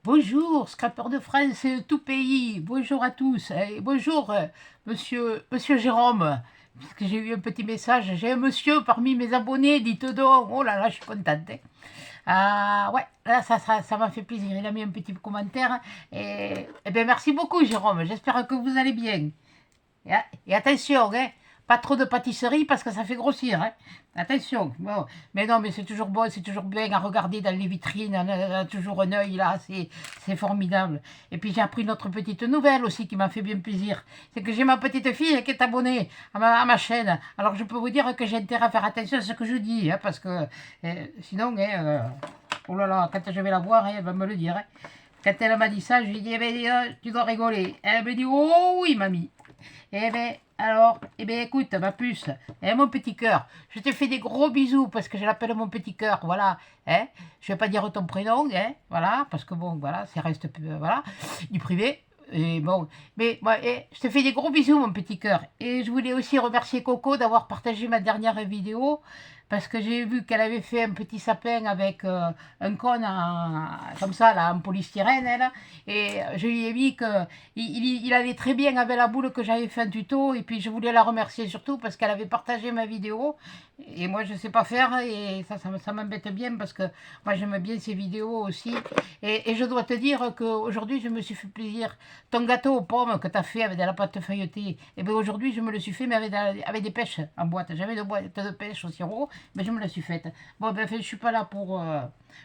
Bonjour, scrapeur de France, tout pays. Bonjour à tous. Et bonjour, monsieur Jérôme. Parce que j'ai eu un petit message. J'ai un monsieur parmi mes abonnés, dites donc. Oh là là, je suis contente, hein. Ah ouais, là, ça m'a fait plaisir. Il a mis un petit commentaire. Et bien, merci beaucoup, Jérôme. J'espère que vous allez bien. Et attention, hein, pas trop de pâtisserie parce que ça fait grossir. Hein. Attention. Bon. Mais non, mais c'est toujours bon, c'est toujours bien à regarder dans les vitrines. On a toujours un œil là, c'est formidable. Et puis j'ai appris une autre petite nouvelle aussi qui m'a fait bien plaisir. C'est que j'ai ma petite fille qui est abonnée à ma chaîne. Alors je peux vous dire que j'ai intérêt à faire attention à ce que je dis. Hein, parce que sinon, oh là là, quand je vais la voir, elle va me le dire. Hein. Quand elle m'a dit ça, je lui ai dit, eh ben, tu dois rigoler. Elle me dit, oh oui, mamie. Eh ben, alors, eh ben, écoute, ma puce, mon petit cœur, je te fais des gros bisous parce que je l'appelle mon petit cœur, voilà, hein. Je vais pas dire ton prénom, hein, voilà, parce que bon, voilà, ça reste, voilà, du privé. Et bon, mais moi, je te fais des gros bisous, mon petit cœur. Et je voulais aussi remercier Coco d'avoir partagé ma dernière vidéo parce que j'ai vu qu'elle avait fait un petit sapin avec un cône comme ça, là, en polystyrène, elle. Et je lui ai dit que il allait très bien avec la boule que j'avais fait un tuto. Et puis je voulais la remercier surtout parce qu'elle avait partagé ma vidéo. Et moi je ne sais pas faire. Et ça m'embête bien parce que moi j'aime bien ces vidéos aussi. Et je dois te dire qu'aujourd'hui je me suis fait plaisir. Ton gâteau aux pommes que tu as fait avec de la pâte feuilletée, et bien aujourd'hui je me le suis fait mais avec des pêches en boîte. J'avais des boîtes de pêche au sirop, mais je me la suis faite. Bon ben je suis pas là pour...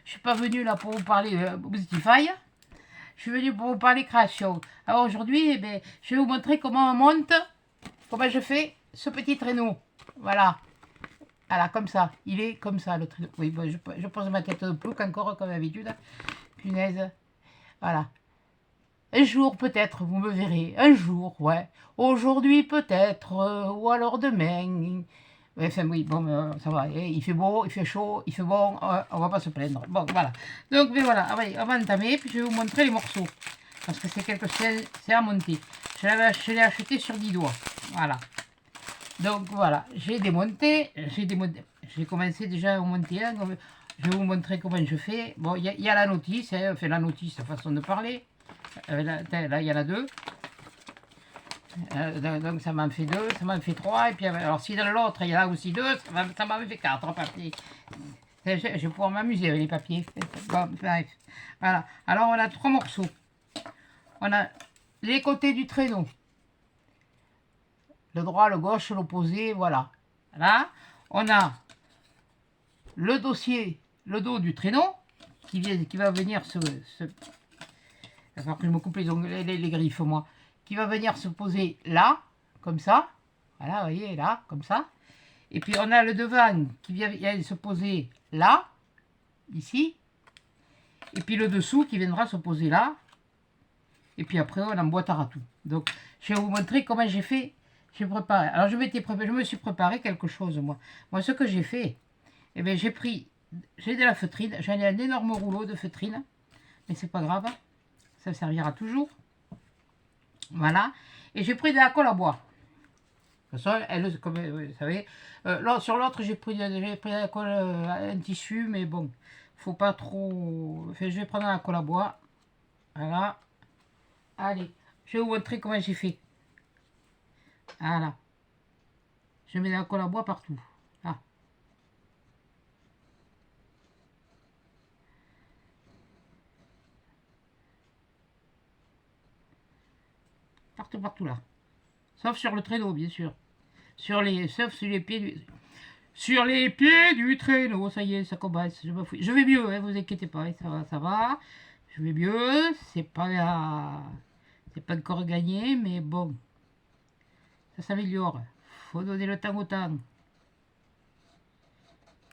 je suis pas venu là pour vous parler Boostify. Je suis venu pour vous parler création. Alors aujourd'hui, eh ben, je vais vous montrer comment on monte, comment je fais ce petit traîneau. Voilà. Voilà, comme ça. Il est comme ça, le traîneau. Oui, bon, je pose ma tête de plouc encore, comme d'habitude. Punaise. Voilà. Un jour, peut-être, vous me verrez. Un jour, ouais. Aujourd'hui, peut-être. Ou alors demain. Ouais, enfin, oui, bon, ça va. Il fait beau, il fait chaud, il fait bon. On va pas se plaindre. Bon, voilà. Donc, mais voilà. On va entamer. Puis, je vais vous montrer les morceaux. Parce que c'est quelque chose, c'est à monter. Je l'ai acheté sur 10 doigts. Voilà. Donc, voilà. J'ai démonté. J'ai commencé déjà à monter un. Je vais vous montrer comment je fais. Bon, il y a la notice. Hein, enfin, la notice, façon de parler. Là, il y en a deux. Donc ça m'en fait deux, ça m'en fait trois. Et puis alors si dans l'autre il y en a aussi deux, ça m'en fait quatre papiers. Je vais pouvoir m'amuser avec les papiers. Bon, bref. Voilà. Alors on a trois morceaux. On a les côtés du traîneau. Le droit, le gauche, l'opposé, voilà. Là, on a le dossier, le dos du traîneau qui va venir il va falloir que je me coupe les griffes, moi. Qui va venir se poser là, comme ça. Voilà, vous voyez, là, comme ça. Et puis on a le devant qui vient se poser là, ici. Et puis le dessous qui viendra se poser là. Et puis après, on emboîtera tout. Donc, je vais vous montrer comment j'ai fait. J'ai préparé. Alors, je me suis préparé quelque chose, moi. Moi, ce que j'ai fait, eh bien, j'ai de la feutrine. J'en ai un énorme rouleau de feutrine. Mais c'est pas grave. Ça servira toujours. Voilà. Et j'ai pris de la colle à bois. De toute façon, comme vous savez, sur l'autre, j'ai pris de la colle, un tissu, mais bon, faut pas trop. Enfin, je vais prendre la colle à bois. Voilà. Allez, je vais vous montrer comment j'ai fait. Voilà. Je mets de la colle à bois partout. Là. Partout, partout là. Sauf sur le traîneau, bien sûr. Sauf sur les pieds du traîneau, ça y est, ça commence. Je vais mieux, hein, vous inquiétez pas, ça va, ça va. Je vais mieux, c'est pas encore gagné, mais bon, ça s'améliore. Faut donner le temps au temps.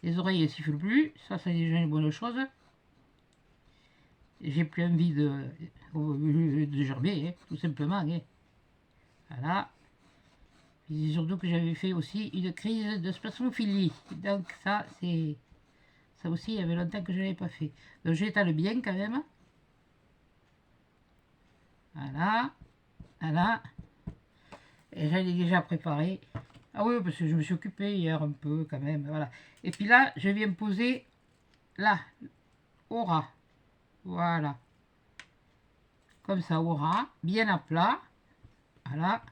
Les oreilles ne sifflent plus, ça c'est déjà une bonne chose. J'ai plus envie de gerber, hein, tout simplement. Hein. Voilà. Et surtout que j'avais fait aussi une crise de spasmophilie. Donc ça, c'est... Ça aussi, il y avait longtemps que je ne l'avais pas fait. Donc j'étale bien quand même. Voilà. Voilà. Et j'allais déjà préparé. Ah oui, parce que je me suis occupé hier un peu quand même. Voilà. Et puis là, je viens me poser là, au ras. Voilà. comme ça au ras, bien à plat. Voilà.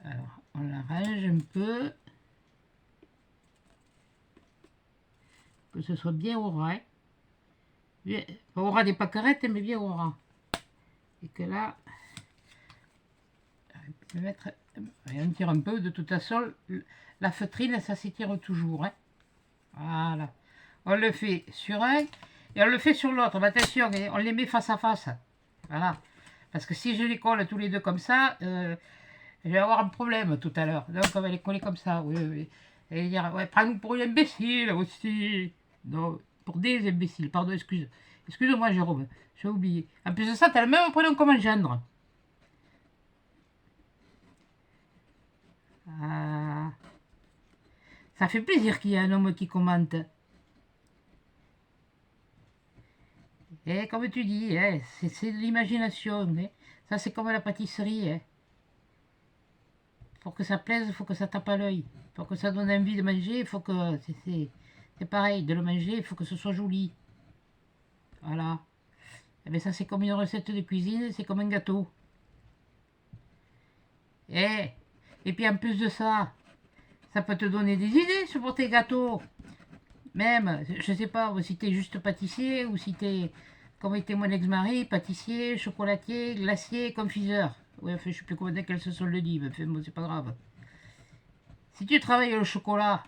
Alors, on l'arrange un peu. Que ce soit bien au ras. Bien, pas au ras des pâquerettes, mais bien au ras. Et que là, on peut mettre, on tire un peu. De toute façon, la feutrine, ça s'étire toujours. Hein. Voilà. On le fait sur un et on le fait sur l'autre. Mais attention, on les met face à face. Voilà. Parce que si je les colle tous les deux comme ça, je vais avoir un problème tout à l'heure. Donc on va les coller comme ça. Oui, oui. Et dire, ouais, prends-nous pour une imbécile aussi. Non, pour des imbéciles. Pardon, excuse. Excuse-moi, Jérôme. J'ai oublié. En plus de ça, t'as le même prénom comme un gendre. Ah. Ça fait plaisir qu'il y ait un homme qui commente. Et comme tu dis, hein, c'est de l'imagination. Hein. Ça, c'est comme la pâtisserie. Hein. Pour que ça plaise, il faut que ça tape à l'œil. Pour que ça donne envie de manger, il faut que... C'est pareil, de le manger, il faut que ce soit joli. Voilà. Et bien ça, c'est comme une recette de cuisine, c'est comme un gâteau. Et puis en plus de ça, ça peut te donner des idées sur tes gâteaux. Même, je sais pas, si t'es juste pâtissier ou si t'es, comme était mon ex-mari, pâtissier, chocolatier, glacier, confiseur. Ouais, enfin, je sais plus comment quel ce sont le dit, mais enfin, bon, c'est pas grave. Si tu travailles le chocolat,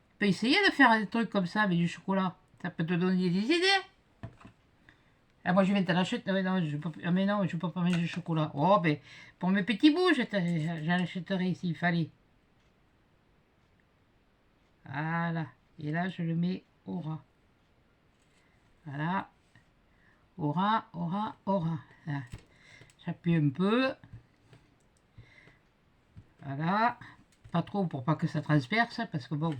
tu peux essayer de faire des trucs comme ça avec du chocolat. Ça peut te donner des idées. Ah, moi, je viens t'en acheter. Non, je peux, mais non, je peux pas manger du chocolat. Oh, ben, pour mes petits bouts, j'en achèterai s'il fallait. Voilà. Et là, je le mets au ras. Voilà. Au ras, au ras, au ras. J'appuie un peu. Voilà. Pas trop pour pas que ça transperce, parce que bon,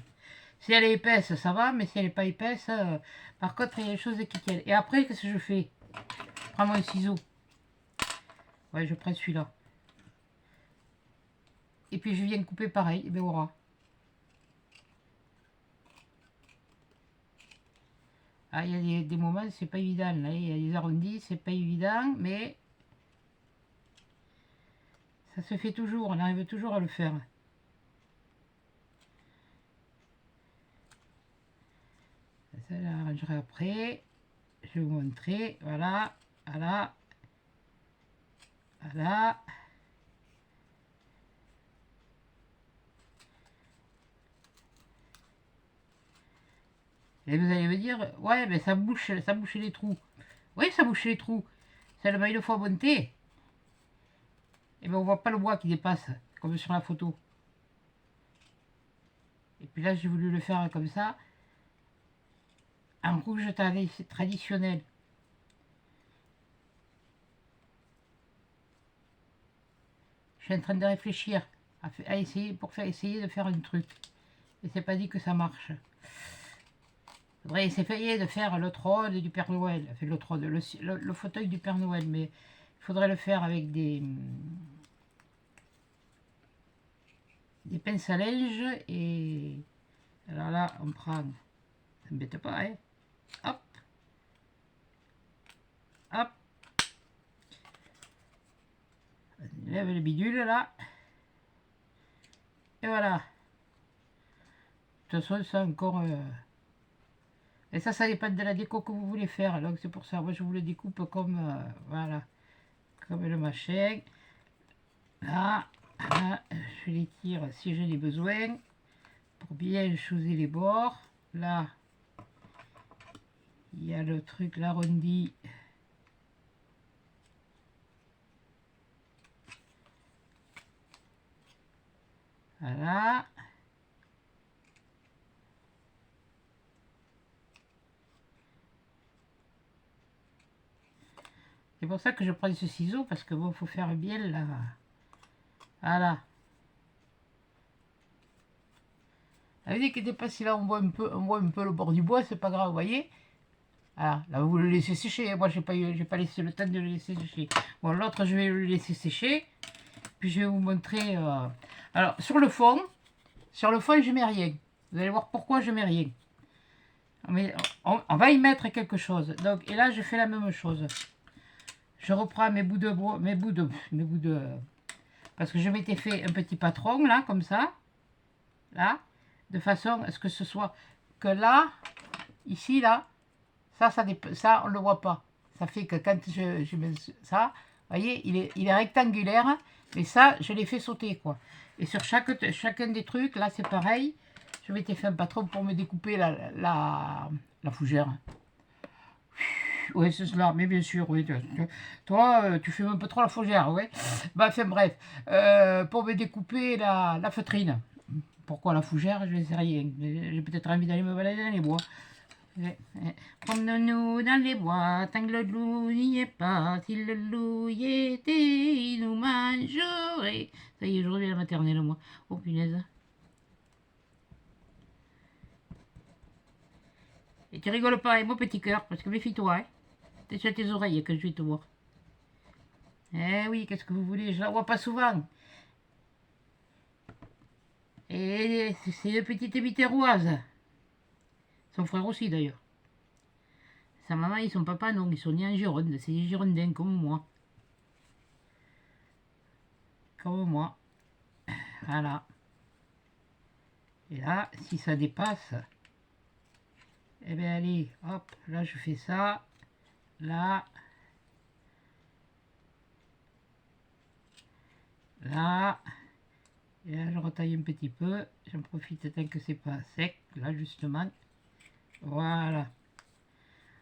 si elle est épaisse, ça va, mais si elle n'est pas épaisse, par contre, il y a des choses qui tiennent. Et après, qu'est-ce que je fais? Prends-moi un ciseau. Ouais, je prends celui-là. Et puis je viens couper pareil, et bien au ras. Ah, il y a des moments, c'est pas évident. Là, il y a des arrondis, c'est pas évident, mais ça se fait toujours, on arrive toujours à le faire. Ça, je l'arrangerai après. Je vais vous montrer. Voilà, voilà, voilà. Et vous allez me dire, ouais, mais ça bouche les trous. Oui, ça bouche les trous. Seulement, il faut monter. Et bien, on voit pas le bois qui dépasse, comme sur la photo. Et puis là, j'ai voulu le faire comme ça, en rouge traditionnel. Je suis en train de réfléchir à essayer, essayer de faire un truc. Et c'est pas dit que ça marche. Il faudrait essayer de faire le trône du Père Noël. Enfin, le trône, le fauteuil du Père Noël, mais il faudrait le faire avec des pinces à linge. Et alors là, on prend, ça m'embête pas, hein. Hop, hop, on lève le bidule là, et voilà. De toute façon, ça encore. Et ça dépend de la déco que vous voulez faire. Donc c'est pour ça, moi je vous le découpe comme, voilà, comme le machin. Là, là, je les tire si j'en ai besoin, pour bien choisir les bords. Là, il y a le truc, l'arrondi. Voilà. C'est pour ça que je prends ce ciseau, parce que bon, faut faire bien là. Voilà. Ça veut dire qu'il n'était pas si là, on voit un peu le bord du bois, c'est pas grave, vous voyez. Voilà, là vous le laissez sécher. Moi, j'ai pas laissé le temps de le laisser sécher. Bon, l'autre, je vais le laisser sécher. Puis je vais vous montrer. Alors, sur le fond, je mets rien. Vous allez voir pourquoi je mets rien. Mais on va y mettre quelque chose. Donc, et là, je fais la même chose. Je reprends mes bouts de bois, parce que je m'étais fait un petit patron, là, comme ça. Là. De façon à ce que ce soit que là, ici, là, ça on ne le voit pas. Ça fait que quand je mets ça, vous voyez, il est rectangulaire, mais ça, je l'ai fait sauter, quoi. Et sur chacun des trucs, là, c'est pareil. Je m'étais fait un patron pour me découper la fougère. Oui, c'est cela, mais bien sûr, oui. Toi, tu fais un peu trop la fougère, oui. Bah, enfin, bref. Pour me découper la feutrine. Pourquoi la fougère? Je ne sais rien. J'ai peut-être envie d'aller me balader dans les bois. Promenons-nous dans les bois, tant que le loup n'y est pas. Si le loup y était, il nous mangerait. Ça y est, je reviens à la maternelle, moi. Oh, punaise. Et tu rigoles pas, hein, mon petit cœur, parce que méfie-toi, hein. T'es sur tes oreilles que je vais te voir. Eh oui, qu'est-ce que vous voulez? Je la vois pas souvent. Et c'est une petite biterroise. Son frère aussi, d'ailleurs. Sa maman et son papa, non, ils sont nés en Gironde. C'est des Girondins, comme moi. Comme moi. Voilà. Et là, si ça dépasse, eh bien allez, hop, là je fais ça. Là. Là. Et là, je retaille un petit peu. J'en profite tant que c'est pas sec. Là, justement. Voilà.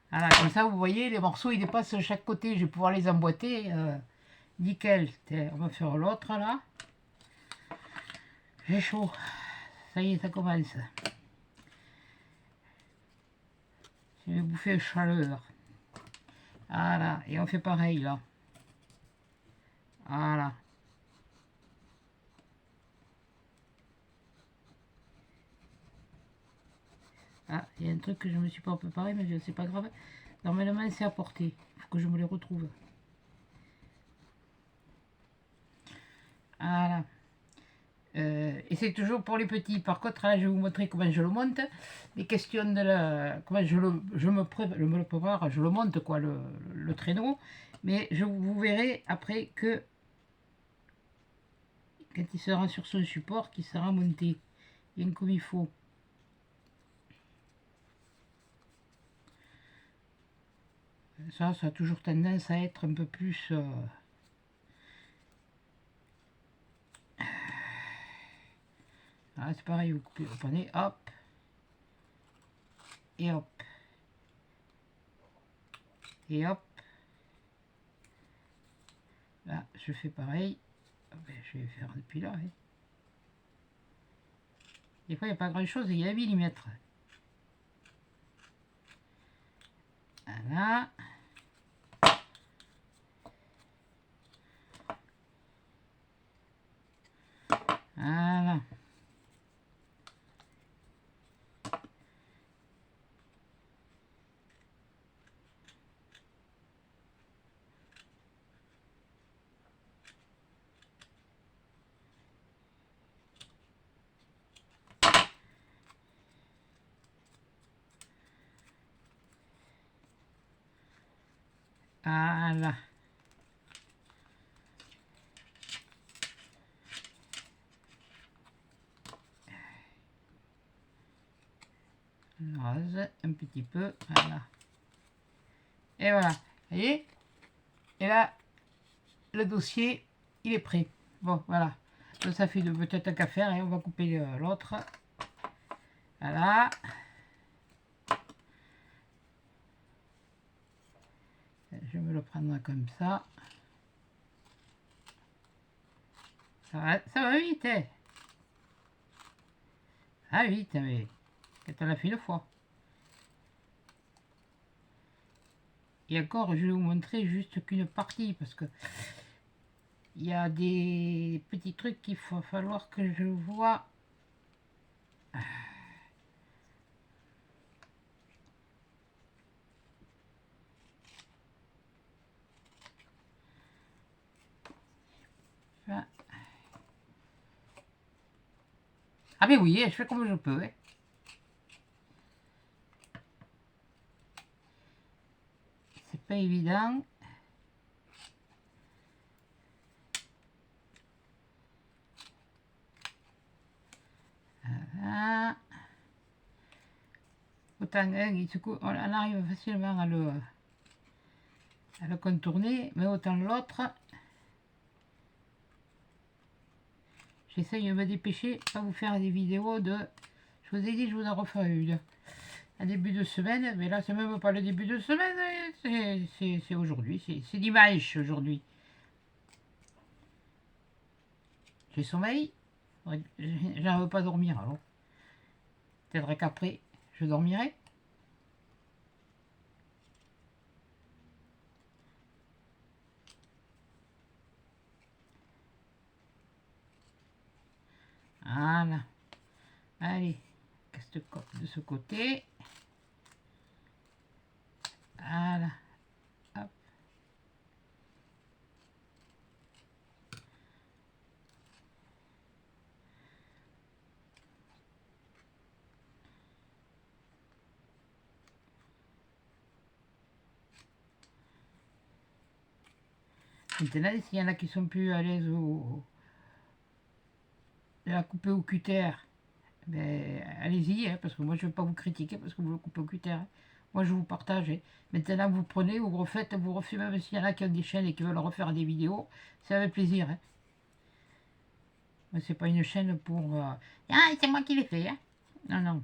Voilà, comme ça, vous voyez, les morceaux, ils dépassent de chaque côté. Je vais pouvoir les emboîter. Nickel. On va faire l'autre, là. J'ai chaud. Ça y est, ça commence. Je vais bouffer de chaleur. Voilà. Et on fait pareil, là. Voilà. Ah, il y a un truc que je ne me suis pas préparé, mais c'est pas grave. Normalement, c'est à portée. Il faut que je me les retrouve. Voilà. Et c'est toujours pour les petits. Par contre, là, je vais vous montrer comment je le monte. Les questions de comment je me le prépare, je le monte, quoi, le traîneau. Mais vous verrez après que quand il sera sur son support, qu'il sera monté bien comme il faut. Ça a toujours tendance à être un peu plus... Ah, c'est pareil, vous prenez, hop, et hop, et hop. Là, je fais pareil. Je vais faire depuis là. Hein. Des fois, il n'y a pas grand chose, il y a 1 millimètre. Voilà. Voilà. Voilà. On rase un petit peu. Voilà. Et voilà. Vous voyez? Et là, le dossier, il est prêt. Bon, voilà. Donc, ça fait peut-être un qu'à faire et on va couper l'autre. Voilà. Je me le prendrai comme ça. Ça va vite, hein. Ah vite, mais quand on l'a fait une fois. Et encore, je vais vous montrer juste qu'une partie, parce que il y a des petits trucs qu'il va falloir que je vois. Enfin, ah mais oui, je fais comme je peux. Hein. pas évident. Voilà. Autant on arrive facilement à le contourner, mais autant l'autre, j'essaye de me dépêcher, pas vous faire des vidéos de... Je vous ai dit, je vous en referai une. Un début de semaine, mais là, c'est même pas le début de semaine, c'est aujourd'hui, c'est dimanche aujourd'hui. J'ai sommeil, j'arrive pas à dormir, alors peut-être qu'après, je dormirai. Voilà. Allez, de ce côté. Voilà. Hop. Maintenant, s'il y en a qui sont plus à l'aise de la couper au cutter, ben, allez-y, hein, parce que moi je ne vais pas vous critiquer parce que vous le coupez au cutter. Hein. Moi je vous partage. Hein. Maintenant vous prenez, vous refaites, vous refaites, même s'il y en a qui ont des chaînes et qui veulent refaire des vidéos, c'est avec plaisir. Hein. C'est pas une chaîne pour... Ah, c'est moi qui l'ai fait. Hein. Non, non.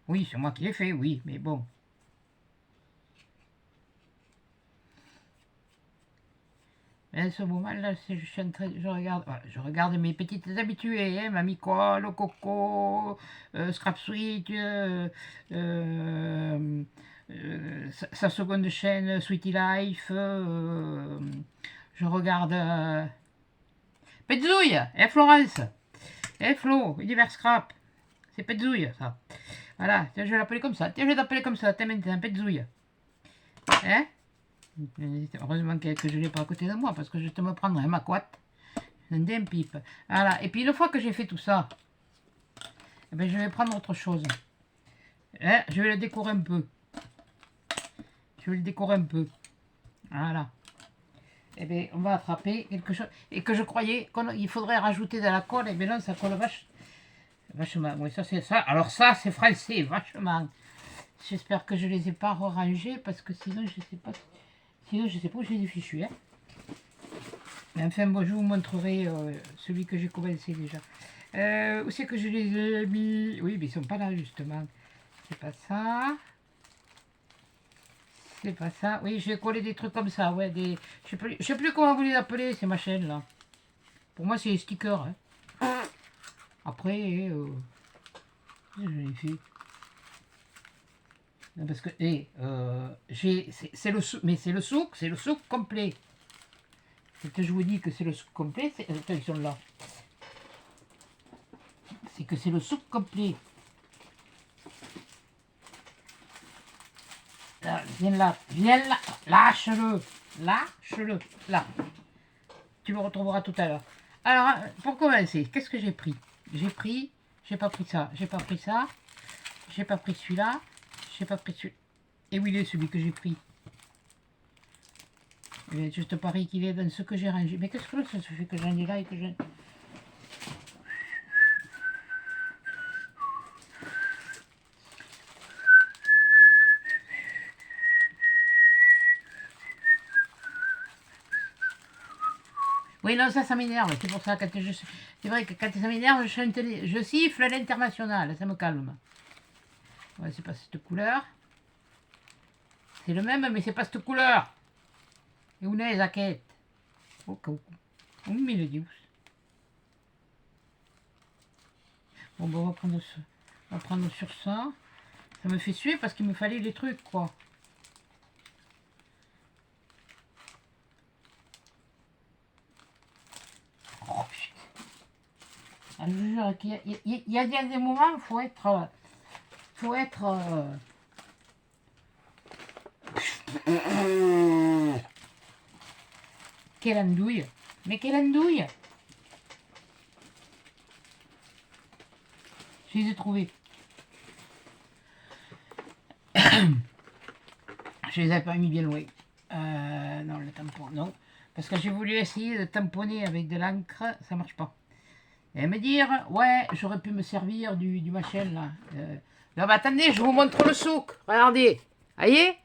Oui, c'est moi qui l'ai fait, oui, mais bon. Mais à ce moment-là, je suis en train, je regarde mes petites habituées, hein, Mamie Cole, Coco, Scrap Sweet, sa seconde chaîne, Sweetie Life, je regarde Petzouille, et Florence, et Flo, Univers Scrap, c'est Petzouille, ça. Voilà, je vais l'appeler comme ça, je vais t'appeler comme ça, t'es maintenant, Petzouille. Hein? Heureusement que je ne l'ai pas à côté de moi, parce que je te me prendrais ma couette. Un pipe. Voilà. Et puis une fois que j'ai fait tout ça, eh ben, je vais prendre autre chose. Hein, je vais le décorer un peu. Je vais le décorer un peu. Voilà. Et bien, on va attraper quelque chose. Et que je croyais qu'il faudrait rajouter de la colle. Et bien non, ça colle vachement. Oui, ça c'est ça. Alors ça, c'est français, vachement. J'espère que je les ai pas rangés, parce que sinon, je sais pas. Sinon, je sais pas où j'ai des fichus. Hein. Mais enfin, moi, je vous montrerai celui que j'ai commencé déjà. Où c'est que je les ai mis? Oui, mais ils sont pas là, justement. C'est pas ça. C'est pas ça. Oui, j'ai collé des trucs comme ça. Ouais, des... Je sais plus comment vous les appelez, ces machines là. Pour moi, c'est les stickers. Hein. Après, je l'ai fait. Non, parce que, c'est le souk, mais c'est le souk complet. C'est que je vous dis que c'est le souk complet, ils sont là. C'est que c'est le souk complet. Là, viens là, lâche-le, là. Tu le retrouveras tout à l'heure. Alors, pour commencer, qu'est-ce que j'ai pris? J'ai pas pris ça, j'ai pas pris ça, j'ai pas pris celui-là, j'ai pas pris celui-là. Et où il est celui que j'ai pris? Juste pareil qu'il est dans ce que j'ai rangé. Mais qu'est-ce que ça se fait que j'en ai là et que je... Oui, non, ça m'énerve. C'est pour ça que c'est vrai que quand ça m'énerve, je siffle à l'international. Ça me calme. Ouais, c'est pas cette couleur. C'est le même, mais c'est pas cette couleur. Et où est la quête? Oh, où met le dieu? Bon, ben, on va prendre sur ça. Ça me fait suer parce qu'il me fallait les trucs, quoi. Oh, putain. Ah, je vous jure qu'il y a des moments où faut être... Quelle andouille! Mais quelle andouille! Je les ai trouvés. Je les avais pas mis bien loin. Non, le tampon, non. Parce que j'ai voulu essayer de tamponner avec de l'encre, ça marche pas. Et me dire, ouais, j'aurais pu me servir du machin là. Non, mais attendez, je vous montre le souk. Regardez. Voyez?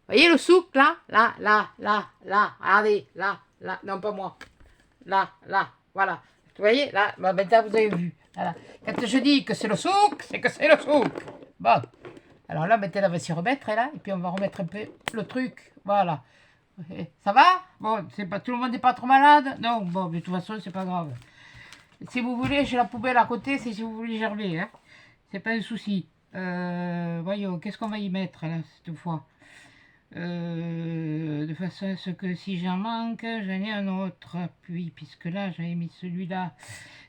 Voyez le souk là? Là, là, là, là. Regardez, là, là. Non, pas moi. Là, là. Voilà. Vous voyez? Là, bah, maintenant vous avez vu. Voilà. Quand je dis que c'est le souk, c'est que c'est le souk. Bon. Alors là, maintenant, on va s'y remettre, là. Et puis on va remettre un peu le truc. Voilà. Ça va? Bon, c'est pas, tout le monde n'est pas trop malade? Non, bon, mais de toute façon, c'est pas grave. Si vous voulez, j'ai la poubelle à côté, c'est si vous voulez gerber, hein. C'est pas un souci. Voyons, qu'est-ce qu'on va y mettre, là, cette fois? De façon à ce que si j'en manque, j'en ai un autre. Puis, puisque là, j'avais mis celui-là.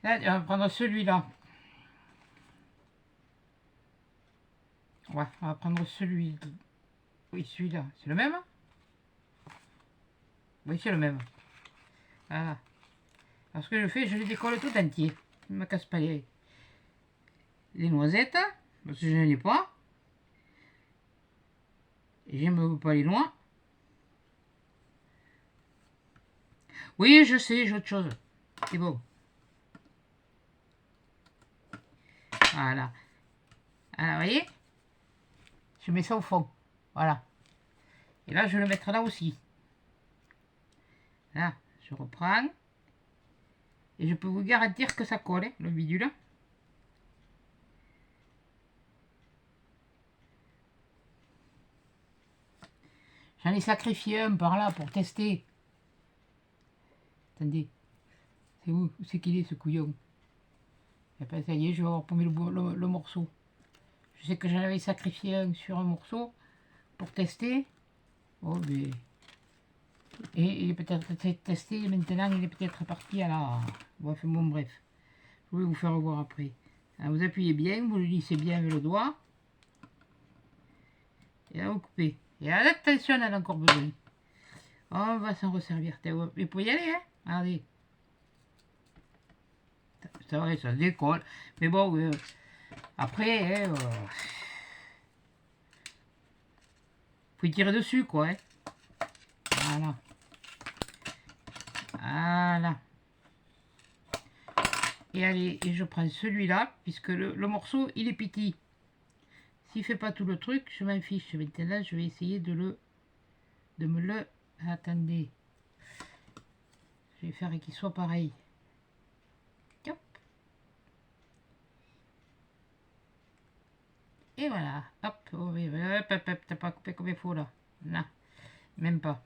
Là, on va prendre celui-là. Ouais, on va prendre celui. Oui, celui-là. C'est le même? Oui, c'est le même. Voilà. Alors, ce que je fais, je le décolle tout entier. Je ne me casse pas les noisettes, parce que je n'en ai pas. Et j'aime pas aller loin. Oui, je sais, j'ai autre chose. C'est bon. Voilà. Alors, vous voyez? Je mets ça au fond. Voilà. Et là, je vais le mettre là aussi. Là, je reprends. Et je peux vous garantir que ça colle, hein, le bidule. J'en ai sacrifié un par là pour tester. Attendez. C'est où c'est qu'il est ce couillon? Et ben, ça y est, je vais avoir paumé le morceau. Je sais que j'en avais sacrifié un sur un morceau pour tester. Oh, mais... Et il est peut-être testé, maintenant il est peut-être parti à la... Bref, bon, bref. Je vais vous faire voir après. Alors, vous appuyez bien, vous le lissez bien avec le doigt. Et là, vous coupez. Et là, attention, on en a encore besoin. On va s'en resservir. Mais pour y aller, hein. Regardez. C'est vrai, ça se décolle. Mais bon, après, hein, faut y tirer dessus, quoi. Hein. Voilà. Voilà. Et allez, et je prends celui-là, puisque le morceau, il est petit. S'il fait pas tout le truc, je m'en fiche. Maintenant, je vais essayer de me le... Attendez. Je vais faire qu'il soit pareil. Hop. Et voilà. Hop. Oh, oui, hop, hop, hop. T'as pas coupé comme il faut, là. Non. Même pas.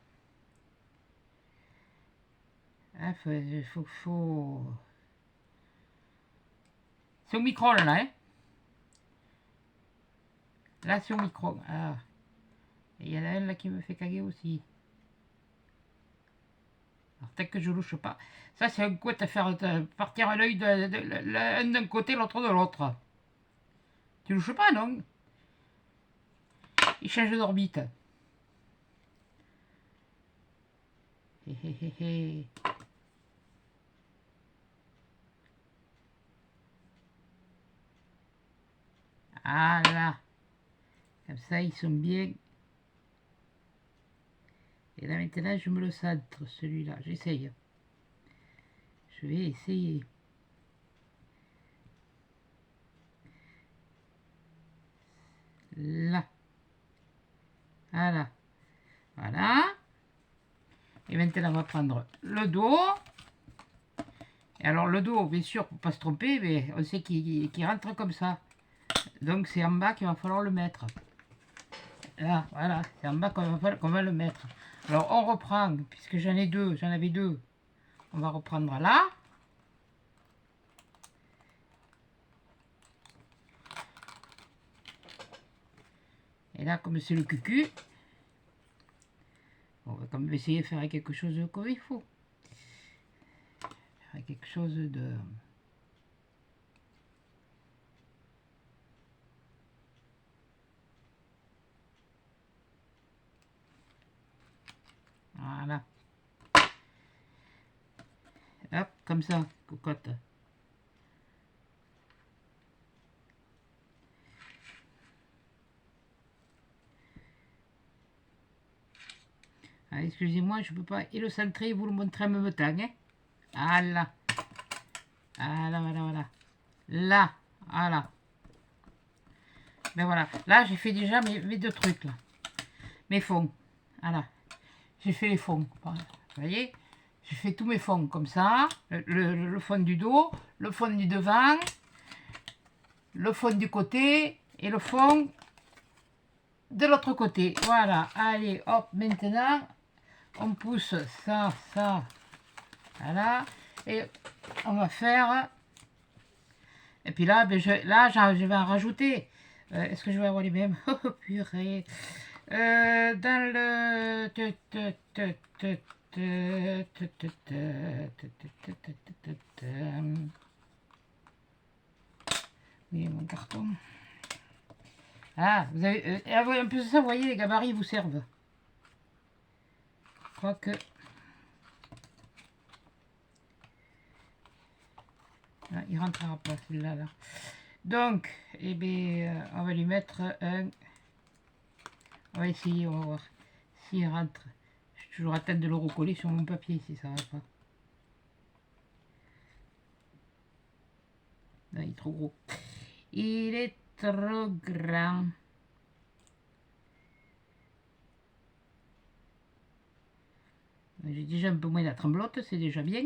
Ah, faut... C'est au micro, là, hein. Là, c'est au micro. Ah. Et il y en a un là qui me fait caguer aussi. Alors, peut-être que je louche pas. Ça, c'est un coup à faire partir un œil l'un d'un côté, l'autre de l'autre. Tu louches pas, non? Il change d'orbite. Hé hé hé hé. Ah là. Comme ça, ils sont bien. Et là, maintenant, je me le centre, celui-là. J'essaye. Je vais essayer. Là. Voilà. Voilà. Et maintenant, on va prendre le dos. Et alors, le dos, bien sûr, pour ne pas se tromper, mais on sait qu'il rentre comme ça. Donc, c'est en bas qu'il va falloir le mettre. Là, voilà. C'est en bas qu'on va le mettre. Alors, on reprend, puisque j'en ai deux, j'en avais deux. On va reprendre là. Et là, comme c'est le cucu, on va quand même essayer de faire quelque chose comme il faut. Faire quelque chose de... Voilà. Hop, comme ça, cocotte. Ah, excusez-moi, je peux pas et le centrer et vous le montrer en même temps. Hein. Voilà. Voilà, voilà, voilà. Là, voilà. Ben voilà. Là, j'ai fait déjà mes deux trucs, là. Mes fonds. Voilà. J'ai fait les fonds. Vous voyez? J'ai fait tous mes fonds comme ça. Le fond du dos, le fond du devant, le fond du côté et le fond de l'autre côté. Voilà. Allez, hop, maintenant, on pousse ça, ça. Voilà. Et on va faire... Et puis là, ben je vais en rajouter. Est-ce que je vais avoir les mêmes? Oh, purée. Dans le... Oui, mon carton. Ah, vous avez... un peu ça, vous voyez, les gabarits vous servent. Je crois que... Ah, il rentrera pas, celui-là, là. Donc, eh bien, on va lui mettre un... On va essayer, on va voir s'il rentre. Je suis toujours à tête de le recoller sur mon papier si ça va pas. Non, il est trop gros. Il est trop grand. J'ai déjà un peu moins la tremblote, c'est déjà bien.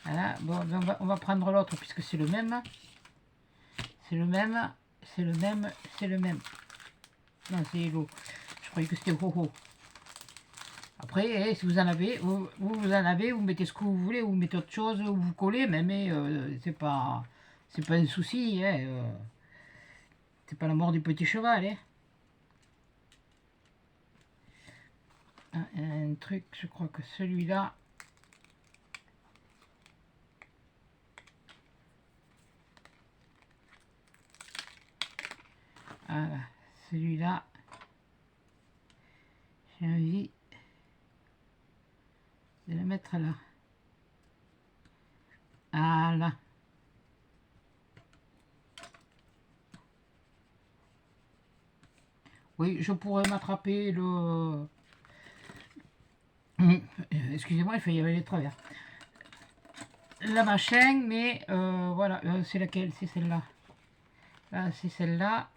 Voilà, bon, on va prendre l'autre puisque c'est le même. C'est le même, c'est le même, c'est le même. Non, c'est Hello. Je croyais que c'était Ho-Ho. Après, si vous en avez, vous en avez, vous mettez ce que vous voulez, vous mettez autre chose, ou vous collez, mais c'est pas un souci, hein, c'est pas la mort du petit cheval, hein. Un truc, je crois que celui-là, voilà, celui-là, j'ai envie de le mettre là. Voilà. Oui, je pourrais m'attraper le... Excusez-moi, il faut y aller de travers. La machin, mais voilà, c'est laquelle? C'est celle-là. Là, c'est celle-là.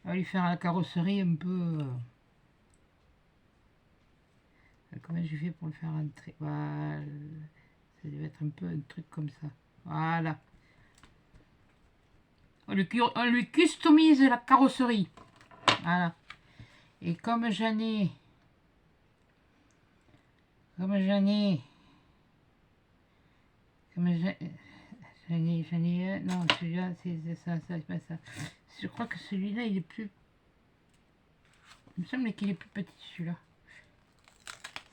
On va lui faire la carrosserie un peu... comment je fais pour le faire entrer? Voilà. Ça devait être un peu un truc comme ça. Voilà. On lui customise la carrosserie. Voilà. Et comme j'en ai... non, celui-là, c'est ça, c'est pas ça. Je crois que celui-là, il est plus... Il me semble qu'il est plus petit, celui-là.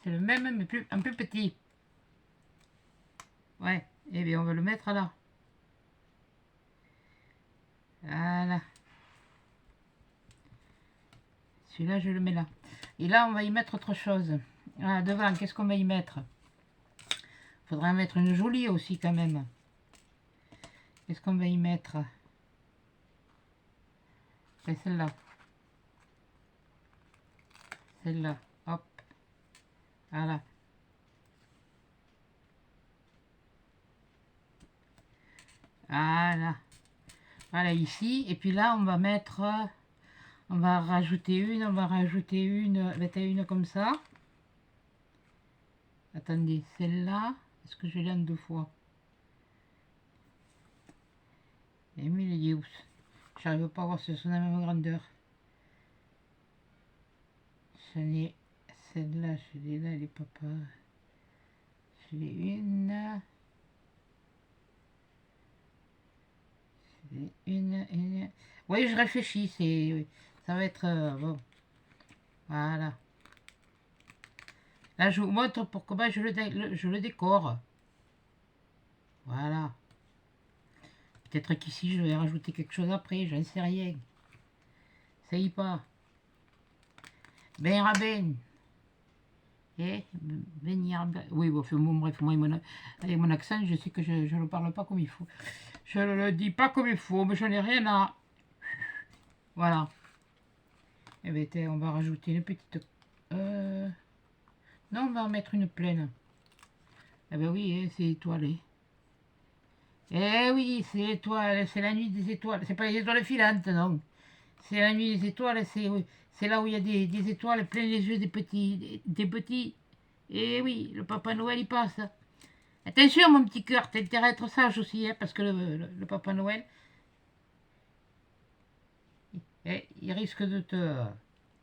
C'est le même, mais un peu petit. Ouais, et bien on va le mettre là. Voilà. Celui-là, je le mets là. Et là, on va y mettre autre chose. Ah, devant, qu'est-ce qu'on va y mettre? Faudra mettre une jolie aussi quand même. Qu'est-ce qu'on va y mettre? C'est celle-là. Celle-là. Hop. Voilà. Voilà. Voilà ici. Et puis là, on va mettre... On va rajouter une. On va rajouter une. Mettez une comme ça. Attendez. Celle-là. Est-ce que je l'ai en deux fois? Emile House. J'arrive pas à voir si c'est la même grandeur. J'en ai celle-là, celui-là, elle est papa. Je l'ai une. Une. Oui, je réfléchis, c'est. Ça va être bon. Voilà. Là, je vous montre pour comment je le décore. Voilà. Peut-être qu'ici, je vais rajouter quelque chose après, j'en sais rien. Ça y est pas. Ben Raben. Et Ben oui, bon, bref, moi, avec mon accent, je sais que je ne le parle pas comme il faut. Je ne le dis pas comme il faut, mais je n'ai rien à... Voilà. Et bien, on va rajouter une petite... Non, on va en mettre une pleine. Eh ben oui, c'est étoilé. Eh oui, c'est étoile, c'est la nuit des étoiles. C'est pas les étoiles filantes, non. C'est la nuit des étoiles, c'est oui, c'est là où il y a des étoiles plein les yeux des petits. Des petits. Eh oui, le Papa Noël, il passe. Attention, mon petit cœur, t'as intérêt à être sage aussi, hein, parce que le Papa Noël, il risque de te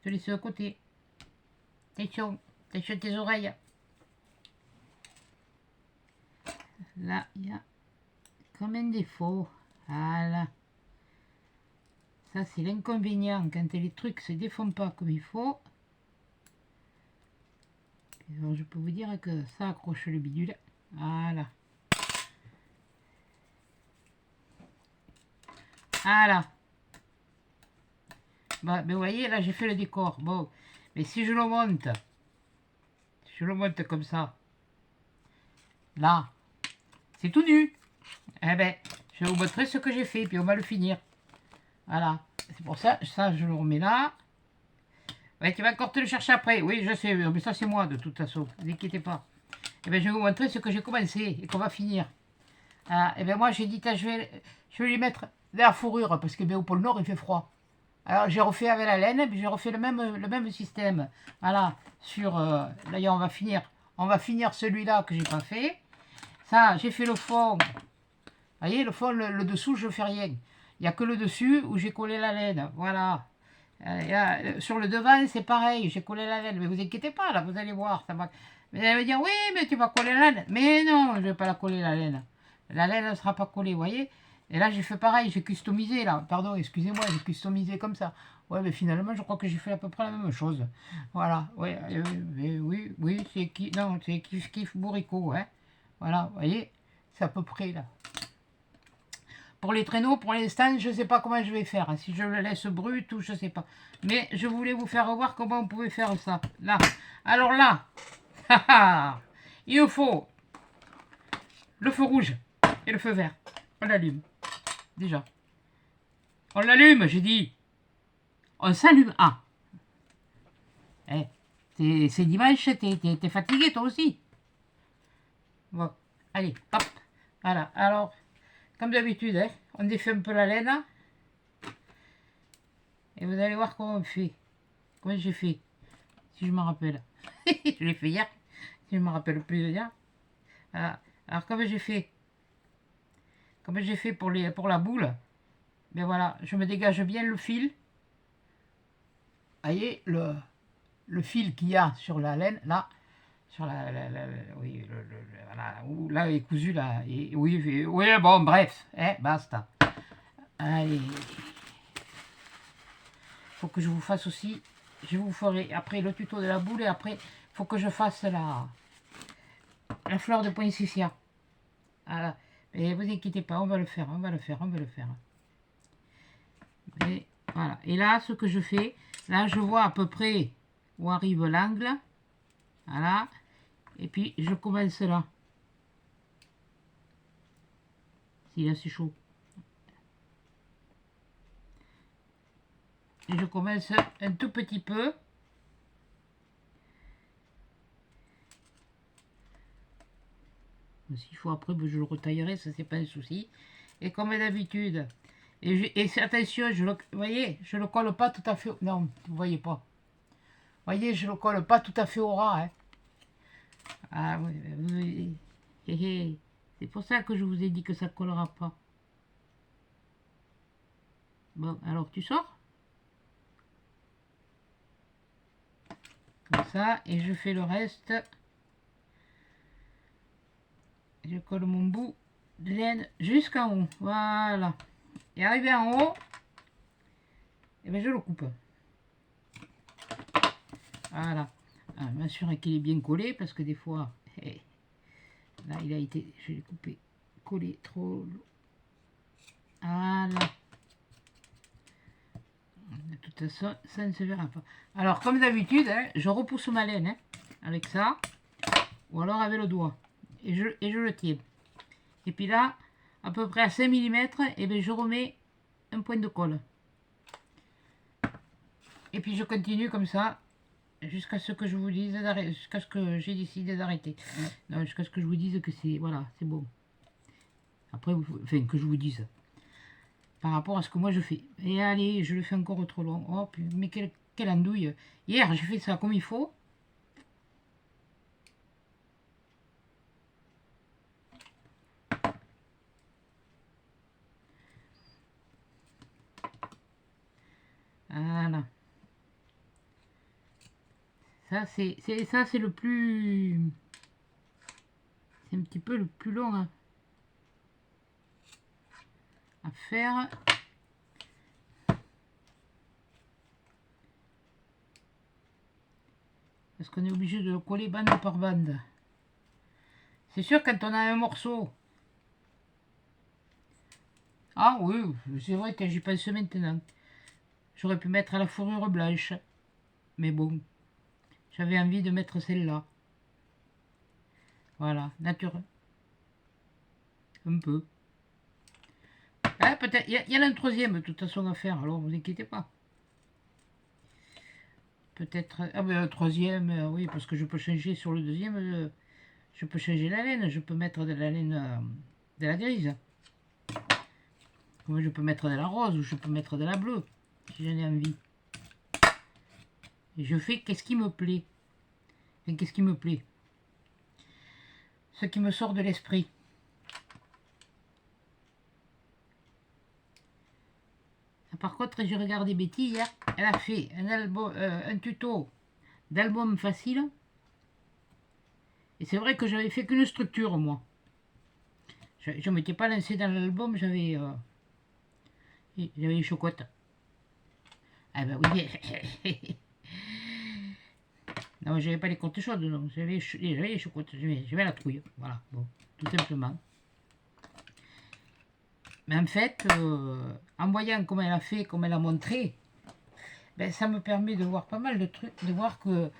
laisser de côté. Attention, attention tes oreilles. Là, il y a comme un défaut. Voilà. Ça, c'est l'inconvénient quand les trucs se défont pas comme il faut. Alors, je peux vous dire que ça accroche le bidule. Voilà. Voilà. Bah, mais vous voyez, là, j'ai fait le décor. Bon, mais si je le monte comme ça, là, c'est tout nu. Eh ben, je vais vous montrer ce que j'ai fait, puis on va le finir. Voilà. C'est pour ça, je le remets là. Ouais, tu vas encore te le chercher après. Oui, je sais, mais ça, c'est moi, de toute façon. Ne vous inquiétez pas. Eh bien, je vais vous montrer ce que j'ai commencé et qu'on va finir. Ah, et bien, moi, j'ai dit, je vais lui mettre de la fourrure, parce que bien, au pôle Nord, il fait froid. Alors, j'ai refait avec la laine, puis j'ai refait le même système. Voilà, d'ailleurs, on va finir celui-là que j'ai pas fait. Ça, j'ai fait le fond. Vous voyez, le fond, le dessous, je ne fais rien. Il n'y a que le dessus où j'ai collé la laine. Voilà. Sur le devant, c'est pareil, j'ai collé la laine. Mais vous inquiétez pas, là, vous allez voir. Ça va... Mais elle va dire, oui, mais tu vas coller la laine. Mais non, je ne vais pas la coller, la laine. La laine ne sera pas collée, vous voyez. Et là, j'ai fait pareil, j'ai customisé, là. Pardon, excusez-moi, j'ai customisé comme ça. Ouais, mais finalement, je crois que j'ai fait à peu près la même chose. Voilà, ouais, oui, c'est qui... Non, c'est kiff bourricot, hein. Voilà, vous voyez, c'est à peu près, là. Pour les traîneaux, pour l'instant, je ne sais pas comment je vais faire. Si je le laisse brut ou je ne sais pas. Mais je voulais vous faire voir comment on pouvait faire ça. Là. Alors là, il nous faut le feu rouge et le feu vert. On l'allume. Déjà. On l'allume, j'ai dit. On s'allume. Ah. C'est dimanche, t'es fatigué toi aussi. Bon. Allez, hop. Voilà. Alors, comme d'habitude, hein, on défait un peu la laine. Et vous allez voir comment on fait. Comment j'ai fait. Si je me rappelle. Je l'ai fait hier. Si je me rappelle plus de hier. Voilà. Alors comme j'ai fait pour la boule, ben voilà, je me dégage bien le fil. Vous voyez le fil qu'il y a sur la laine, là, sur oui, voilà, où là est cousu là. Et, oui, bon, bref, hein, basta. Allez. Faut que je vous fasse aussi. Je vous ferai après le tuto de la boule et après, faut que je fasse la fleur de poinsettia. Voilà. Mais vous inquiétez pas, on va le faire. Et voilà. Et là, ce que je fais, là, je vois à peu près où arrive l'angle. Voilà. Et puis, je commence là. Si là, c'est chaud. Et je commence un tout petit peu. S'il faut après, je le retaillerai, ça c'est pas un souci. Et comme d'habitude, et attention, vous voyez, je le colle pas tout à fait. Non, vous voyez pas. Vous voyez, je le colle pas tout à fait au ras. Hein. Ah oui, c'est pour ça que je vous ai dit que ça collera pas. Bon, alors tu sors. Comme ça, et je fais le reste. Je colle mon bout de laine jusqu'en haut. Voilà. Et arrivé en haut, et bien je le coupe. Voilà. Ah, m'assurer qu'il est bien collé parce que des fois, là il a été, je l'ai coupé, collé trop. Voilà. De toute façon, ça ne se verra pas. Alors comme d'habitude, hein, je repousse ma laine hein, avec ça, ou alors avec le doigt. Et je le tiens. Et puis là, à peu près à 5 mm, et bien je remets un point de colle. Et puis je continue comme ça jusqu'à ce que je vous dise d'arrêter, jusqu'à ce que j'ai décidé d'arrêter. Non, jusqu'à ce que je vous dise que c'est voilà, c'est bon. Après, enfin, que je vous dise par rapport à ce que moi je fais. Et allez, je le fais encore trop long. Oh, mais quelle andouille. Hier, j'ai fait ça comme il faut. Voilà. Ça, c'est le plus... C'est un petit peu le plus long à faire. Parce qu'on est obligé de le coller bande par bande. C'est sûr, quand on a un morceau... Ah oui, c'est vrai que j'y pense maintenant. J'aurais pu mettre la fourrure blanche. Mais bon, j'avais envie de mettre celle-là. Voilà, naturel. Un peu. Ah, peut-être, il y en a un troisième de toute façon à faire, alors vous inquiétez pas. Peut-être, ah ben un troisième, oui, parce que je peux changer sur le deuxième, je peux changer la laine, je peux mettre de la laine de la grise. Comme je peux mettre de la rose ou je peux mettre de la bleue, si j'en ai envie. Et je fais qu'est-ce qui me plaît. Enfin, qu'est-ce qui me plaît. Ce qui me sort de l'esprit. Par contre, j'ai regardé Betty hier, elle a fait un, album, un tuto d'album facile. Et c'est vrai que j'avais fait qu'une structure, moi. Je ne m'étais pas lancé dans l'album, j'avais les chocottes. Ah ben oui. Non, j'avais pas les côtes chaudes, donc j'avais les chocottes, j'avais la trouille. Voilà, bon, tout simplement. Mais en fait, en voyant comment elle a fait, comment elle a montré, ben, ça me permet de voir pas mal de trucs, de voir que,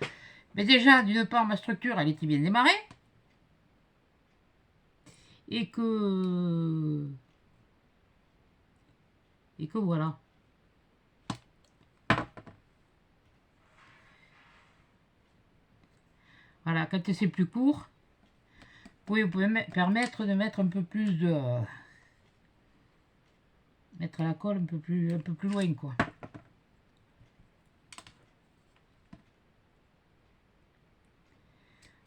ben déjà, d'une part, ma structure, elle était bien démarrée, et que voilà. Voilà, quand c'est plus court, vous pouvez permettre de mettre un peu plus de... mettre la colle un peu plus loin, quoi.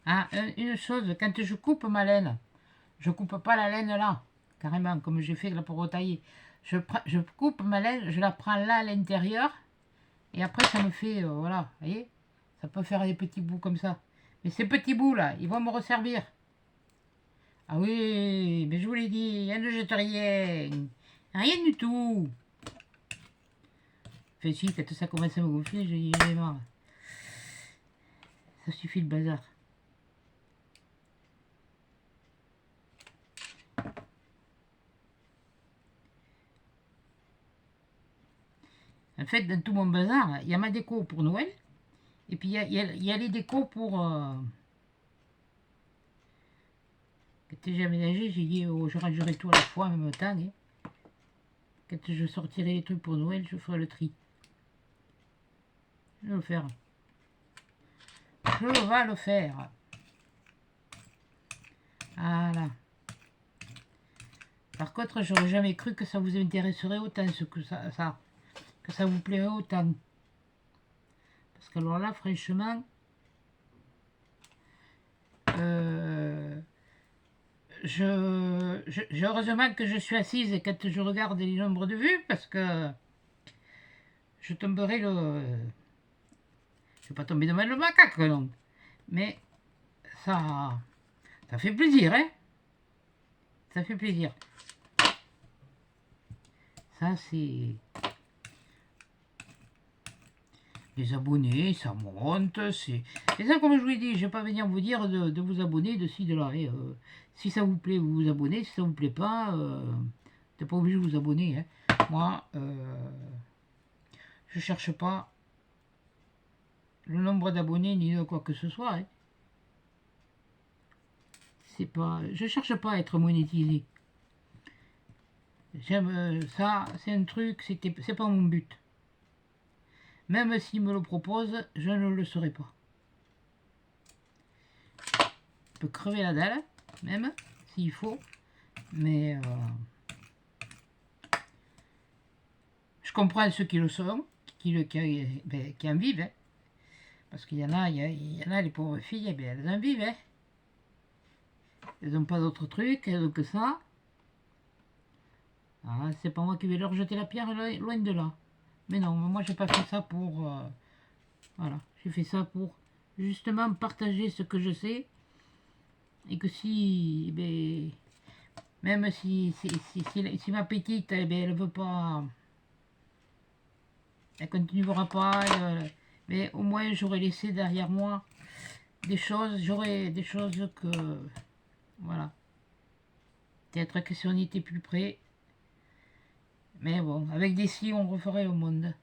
Ah, une chose, quand je coupe ma laine, je coupe pas la laine là, carrément, comme j'ai fait là pour retailler. Je coupe ma laine, je la prends là à l'intérieur, et après ça me fait, voilà, vous voyez, ça peut faire des petits bouts comme ça. Mais ces petits bouts là, ils vont me resservir. Ah oui, mais je vous l'ai dit, elle ne jette rien. Rien du tout. Enfin si, quand ça commence à me gonfler, j'ai marre. Ça suffit le bazar. En fait, dans tout mon bazar, il y a ma déco pour Noël. Et puis il y a les décos pour... Quand j'ai aménagé, j'ai dit oh, je rangerai tout à la fois en même temps. Hein. Quand je sortirai les trucs pour Noël, je ferai le tri. Je vais le faire. Je vais le faire. Voilà. Par contre, j'aurais jamais cru que ça vous intéresserait autant, que ça vous plairait autant. Parce que alors là, franchement, heureusement que je suis assise quand je regarde les nombres de vues, parce que je tomberai le... Je vais pas tomber devant le macaque, non. Mais ça fait plaisir, hein. Ça fait plaisir. Ça, c'est... Les abonnés, ça monte, c'est... Et ça, comme je vous l'ai dit, je ne vais pas venir vous dire de vous abonner de ci, de là. Et, si ça vous plaît, vous vous abonnez. Si ça vous plaît pas, t'es pas obligé de vous abonner. Hein. Moi, je cherche pas le nombre d'abonnés ni de quoi que ce soit. Hein. C'est pas... Je cherche pas à être monétisé. J'aime ça, c'est un truc, c'est pas mon but. Même s'il me le propose, je ne le saurais pas. Je peux crever la dalle, même, s'il faut. Mais je comprends ceux qui le sont, qui en vivent. Hein. Parce qu'il y en a, les pauvres filles, eh bien, elles en vivent. Hein. Elles n'ont pas d'autre truc que ça. Ah, c'est pas moi qui vais leur jeter la pierre, loin de là. Mais non, moi j'ai pas fait ça pour... voilà, j'ai fait ça pour justement partager ce que je sais. Et que si... Eh ben, même si ma petite, eh ben, elle veut pas... Elle continuera pas, mais au moins j'aurais laissé derrière moi des choses, j'aurais des choses que... Voilà. Peut-être que si on était plus près... Mais bon, avec des si, on referait le monde.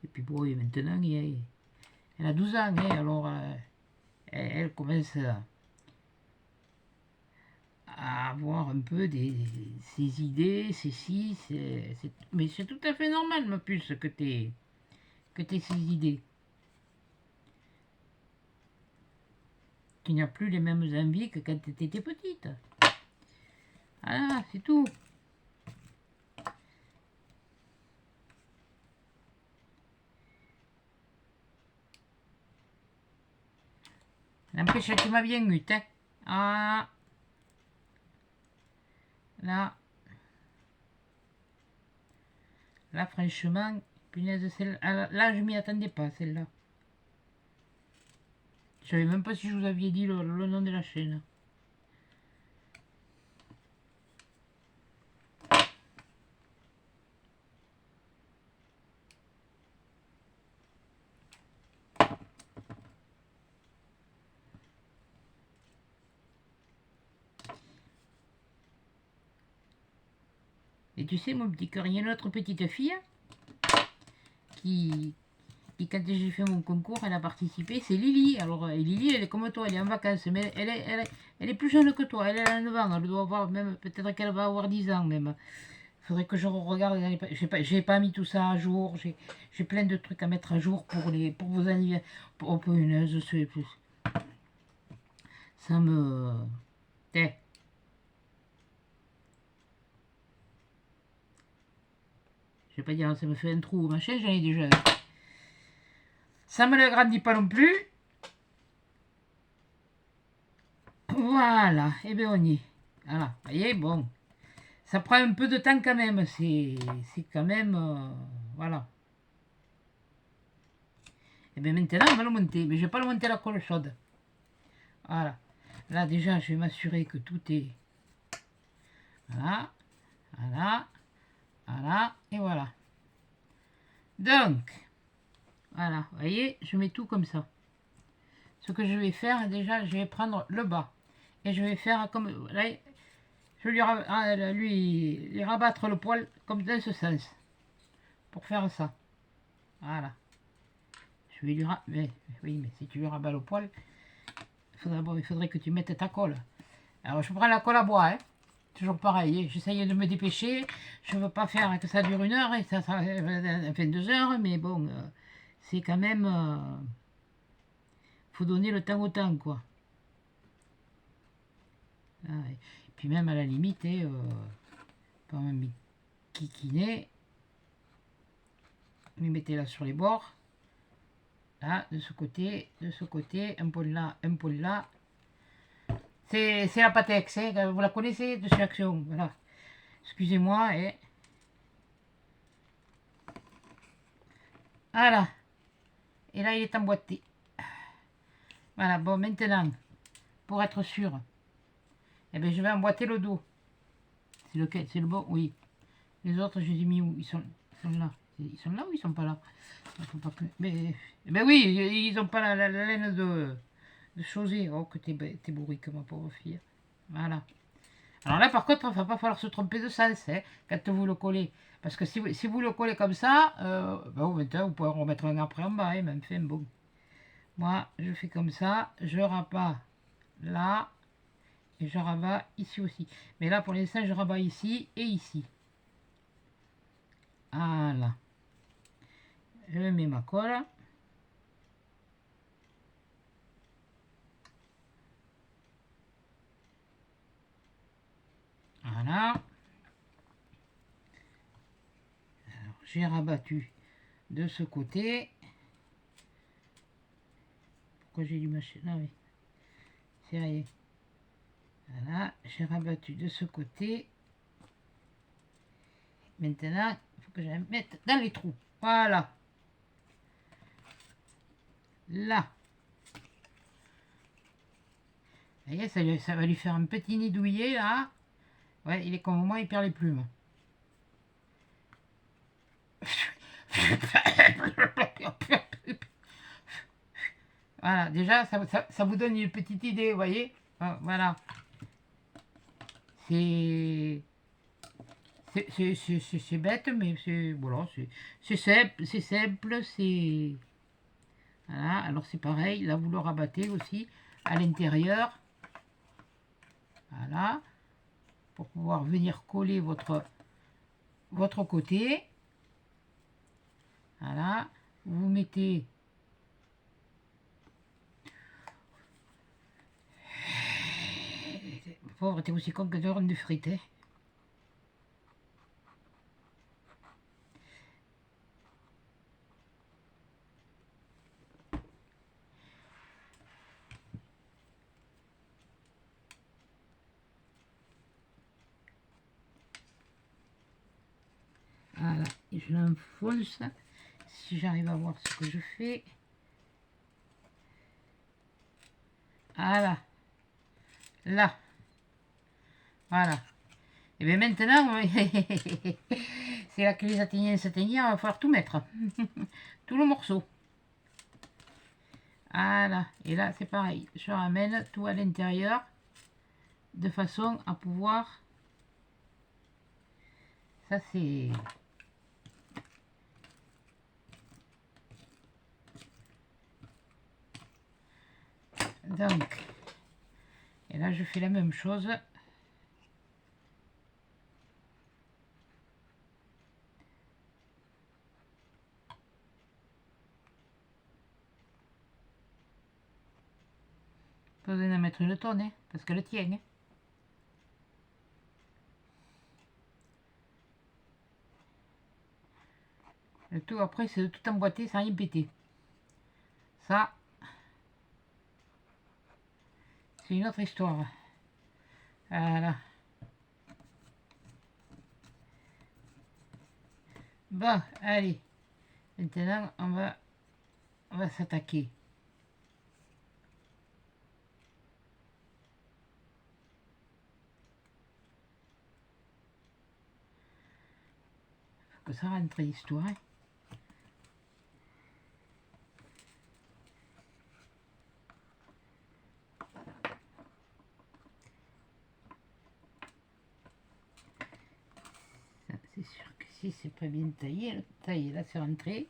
Et puis bon, et maintenant, elle a 12 ans, hein, alors elle commence à avoir un peu ses idées, ses si, mais c'est tout à fait normal, ma puce, que t'aies ces idées. Tu n'as plus les mêmes envies que quand tu étais petite. Voilà, c'est tout. N'empêche, tu m'as bien eu, hein. Ah, là, franchement, punaise, là, je m'y attendais pas, celle-là. Je savais même pas si je vous aviez dit le nom de la chaîne. Et tu sais, mon petit cœur, il y a une autre petite fille qui quand j'ai fait mon concours, elle a participé, c'est Lily. Alors, Lily, elle est comme toi, elle est en vacances, mais elle est plus jeune que toi, elle a 9 ans, elle doit avoir même, peut-être qu'elle va avoir 10 ans même. Il faudrait que je regarde, j'ai pas mis tout ça à jour, j'ai plein de trucs à mettre à jour pour vos anniversaires. Oh, punaise, ça me... Eh. Je vais pas dire, ça me fait un trou, machin, j'en ai déjà. Ça me l'agrandit pas non plus. Voilà, et bien on y est. Voilà, vous voyez, bon. Ça prend un peu de temps quand même, c'est quand même... voilà. Et bien maintenant, on va le monter, mais je vais pas le monter à la colle chaude. Voilà. Là déjà, je vais m'assurer que tout est... Voilà, voilà, voilà, et voilà. Donc, voilà, vous voyez, je mets tout comme ça. Ce que je vais faire, déjà, je vais prendre le bas. Et je vais faire comme... Là, je vais lui rabattre le poil comme dans ce sens. Pour faire ça. Voilà. Je vais lui rabattre... Oui, mais si tu lui rabats le poil, il faudrait que tu mettes ta colle. Alors, je prends la colle à bois, hein. Toujours pareil, j'essaye de me dépêcher. Je ne veux pas faire que ça dure 1 heure, et ça fait 2 heures, mais bon, c'est quand même... faut donner le temps au temps, quoi. Ah, et puis même à la limite, pas même kikiner, vous mettez là sur les bords. Là, de ce côté, un peu là, un peu là. C'est la Patex, hein, vous la connaissez de chez Action, voilà. Excusez-moi, et... Voilà. Et là, il est emboîté. Voilà, bon, maintenant, pour être sûr, eh bien, je vais emboîter le dos. C'est lequel? C'est le bon? Oui. Les autres, je les ai mis où? Ils sont là. Ils sont là ou ils sont pas là? Faut pas que... Mais oui, ils ont pas la laine de Chauser. Oh, que t'es bourrique, ma pauvre fille. Voilà. Alors là, par contre, il ne va pas falloir se tromper de sens, hein, quand vous le collez. Parce que si vous le collez comme ça, bon, maintenant, vous pouvez en remettre un après en bas, hein, même fait, bon. Moi, je fais comme ça, je rabats là, et je rabats ici aussi. Mais là, pour l'instant, je rabats ici et ici. Voilà. Je mets ma colle. Voilà. Alors, j'ai rabattu de ce côté. Pourquoi j'ai dû mâcher? Non, oui. C'est rien. Voilà, j'ai rabattu de ce côté. Maintenant, il faut que je la mette dans les trous. Voilà. Là. Vous voyez, ça va lui faire un petit nid douillet, là. Ouais, il est comme moi, il perd les plumes. Voilà, déjà, ça vous donne une petite idée, vous voyez. Voilà. C'est bête, mais c'est voilà, c'est simple, c'est... Voilà, alors c'est pareil, là vous le rabattez aussi à l'intérieur. Voilà, pour pouvoir venir coller votre côté. Voilà, vous mettez... Pauvre, t'es aussi con que de rendre de frites, hein. Voilà, et je l'enfonce, si j'arrive à voir ce que je fais. Voilà, là, voilà. Et bien maintenant, c'est là que les Athéniens s'atteignirent, il va falloir tout mettre, tout le morceau. Voilà, et là c'est pareil, je ramène tout à l'intérieur, de façon à pouvoir... Ça c'est... Donc, et là je fais la même chose. Pas besoin d'en mettre une tonne, hein, parce qu'elle tient. Hein. Le tout après c'est de tout emboîter sans rien péter. Ça, c'est une autre histoire. Voilà. Bon, allez. Maintenant, on va s'attaquer. Faut que ça rentre l'histoire. Hein. C'est sûr que si c'est pas bien taillé, là c'est rentré.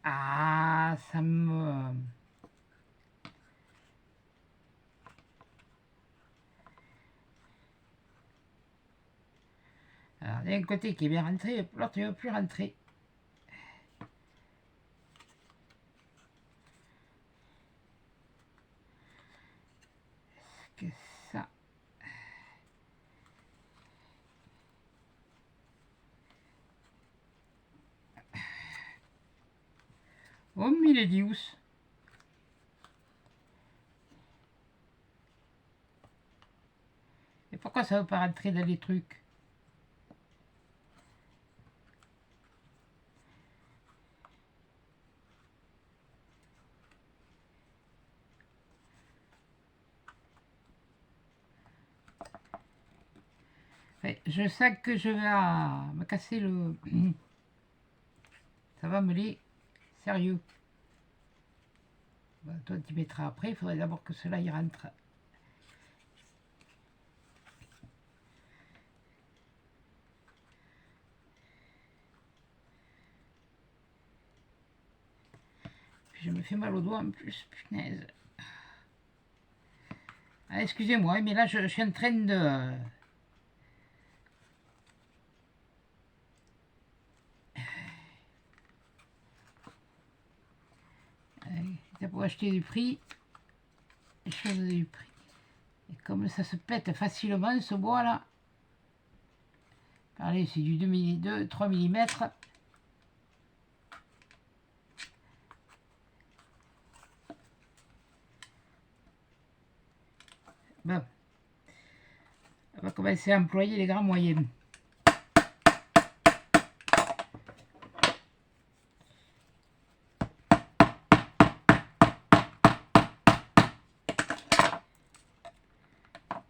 Ah, ça me... Alors, d'un côté qui est bien rentré, l'autre ne veut plus rentrer. Est-ce que ça... Oh, Miledius. Et pourquoi ça ne veut pas rentrer dans les trucs? Ouais, je sens que je vais me casser le... Ça va me les... Sérieux. Bon, toi, tu mettras après. Il faudrait d'abord que cela y rentre. Puis je me fais mal au doigt en plus, punaise. Ah, excusez-moi, mais là, je suis en train de... C'est pour acheter du prix. Les choses du prix. Et comme ça se pète facilement, ce bois-là. Allez, c'est du 2, 3 mm. Bon. On va commencer à employer les grands moyens.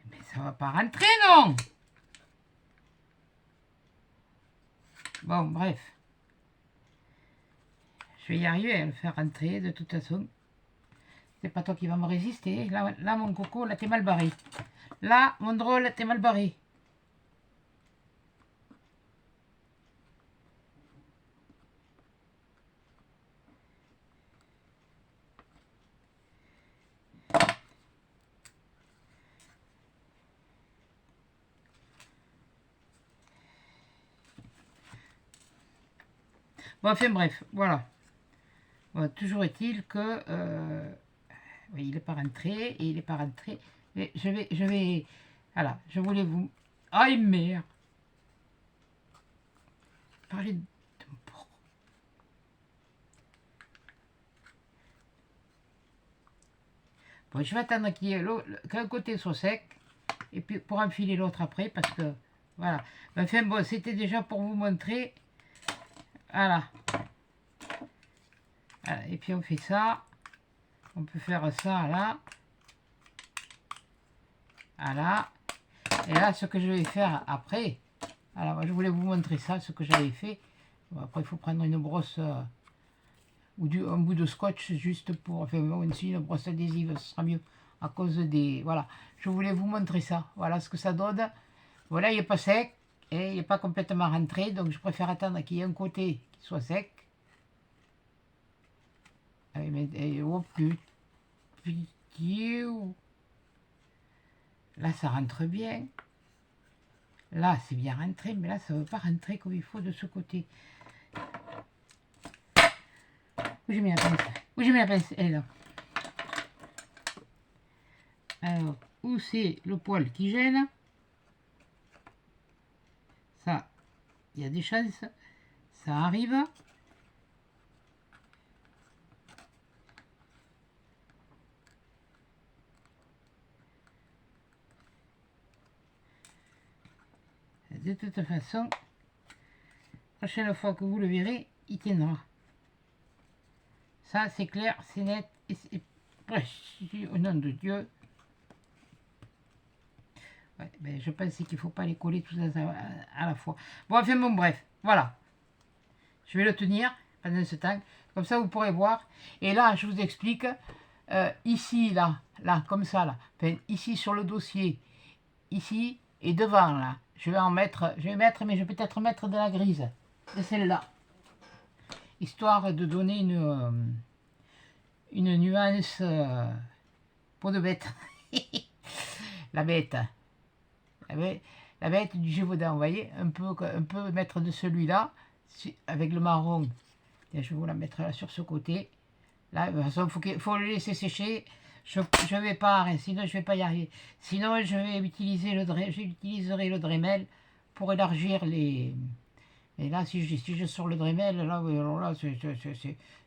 Mais ça va pas rentrer, non? Bon, bref. Je vais y arriver à le faire rentrer, de toute façon. C'est pas toi qui va me résister. Là mon coco, là, t'es mal barré. Là, mon drôle, t'es mal barré. Bon, enfin bref, voilà. Bon, toujours est-il que... oui, il n'est pas rentré, et il n'est pas rentré. Mais je vais... Voilà, je voulais vous... Aïe, merde! Parler de... Bon, je vais attendre qu'un côté soit sec, et puis pour enfiler l'autre après, parce que... Voilà. Enfin bon, c'était déjà pour vous montrer... Voilà. Voilà. Et puis on fait ça. On peut faire ça là. Voilà. Et là, ce que je vais faire après, alors je voulais vous montrer ça, ce que j'avais fait. Bon, après, il faut prendre une brosse ou un bout de scotch juste pour, enfin, aussi une brosse adhésive, ce sera mieux à cause des, voilà. Je voulais vous montrer ça. Voilà ce que ça donne. Voilà, il n'est pas sec et il n'est pas complètement rentré, donc je préfère attendre qu'il y ait un côté qui soit sec. Et, oh putain. Là, ça rentre bien. Là, c'est bien rentré, mais là, ça ne veut pas rentrer comme il faut de ce côté. Où j'ai mis la pince? Où j'ai mis la pince? Elle est là. Alors, où c'est le poil qui gêne? Ça, il y a des chances. Ça arrive. De toute façon, la prochaine fois que vous le verrez, il tiendra. Ça, c'est clair, c'est net, et c'est précis au nom de Dieu. Ouais, ben, je pensais qu'il ne faut pas les coller tout ça à la fois. Bon, enfin bon, bref, voilà. Je vais le tenir pendant ce temps, comme ça vous pourrez voir. Et là, je vous explique, ici, là, comme ça, là, enfin, ici sur le dossier, ici et devant, là, je vais mettre, mais je vais peut-être mettre de la grise, de celle-là, histoire de donner une nuance peau de bête. La bête. La bête du Gévaudan, vous voyez, un peu mettre de celui-là, avec le marron. Et je vais vous la mettre là sur ce côté. Là, de toute façon, il faut le laisser sécher. Je ne vais pas, sinon je ne vais pas y arriver. Sinon, je vais utiliser j'utiliserai le Dremel pour élargir les... Et là, si je sors le Dremel, là, alors là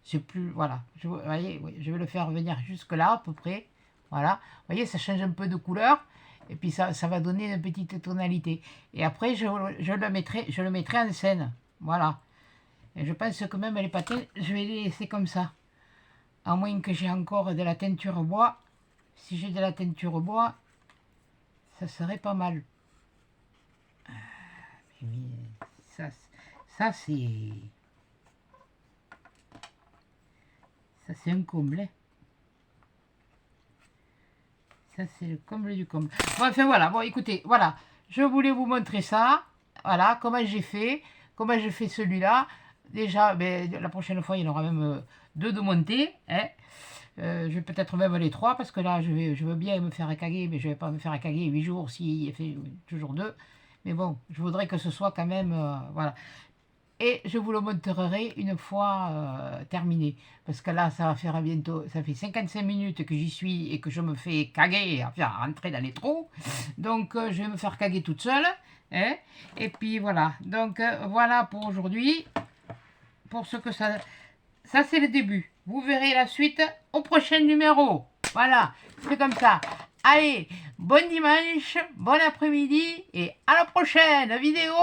c'est plus... Voilà. Vous voyez, oui, je vais le faire venir jusque là, à peu près. Voilà. Vous voyez, ça change un peu de couleur. Et puis, ça va donner une petite tonalité. Et après, je le mettrai en scène. Voilà. Et je pense que même les patins, je vais les laisser comme ça. À moins que j'ai encore de la teinture bois. Si j'ai de la teinture bois, ça serait pas mal. Mais ça c'est un comble. Ça, c'est le comble du comble. Bon, enfin, voilà. Bon, écoutez, voilà. Je voulais vous montrer ça. Voilà, comment j'ai fait. Comment j'ai fait celui-là. Déjà, ben, la prochaine fois, il y en aura même deux de montés. Hein. Je vais peut-être même les trois, parce que là, je veux bien me faire caguer, mais je ne vais pas me faire caguer 8 jours s'il fait toujours deux. Mais bon, je voudrais que ce soit quand même... voilà. Et je vous le montrerai une fois terminé. Parce que là, ça va faire bientôt... Ça fait 55 minutes que j'y suis et que je me fais caguer, enfin, rentrer dans les trous. Donc, je vais me faire caguer toute seule. Hein. Et puis, voilà. Donc, voilà pour aujourd'hui. Pour ce que ça... Ça, c'est le début. Vous verrez la suite au prochain numéro. Voilà, c'est comme ça. Allez, bon dimanche, bon après-midi et à la prochaine vidéo.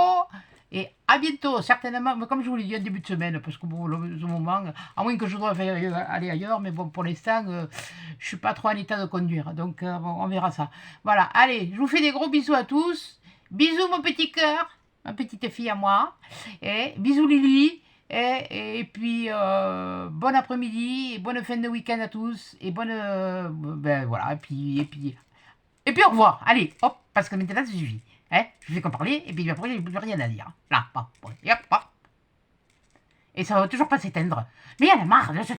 Et à bientôt, certainement, mais comme je vous l'ai dit en début de semaine, parce que pour le moment, à moins que je dois aller ailleurs, mais bon, pour l'instant, je ne suis pas trop en état de conduire. Donc, bon, on verra ça. Voilà, allez, je vous fais des gros bisous à tous. Bisous, mon petit cœur, ma petite fille à moi. Et bisous, Lily. Et puis, bon après-midi, bonne fin de week-end à tous, et bonne... ben voilà, et puis au revoir. Allez, hop, parce que maintenant, ça suffit. Hein, je fais qu'en parler, et puis après, j'ai plus rien à dire. Là, hop, hop. Et ça va toujours pas s'éteindre. Mais elle a marre de ce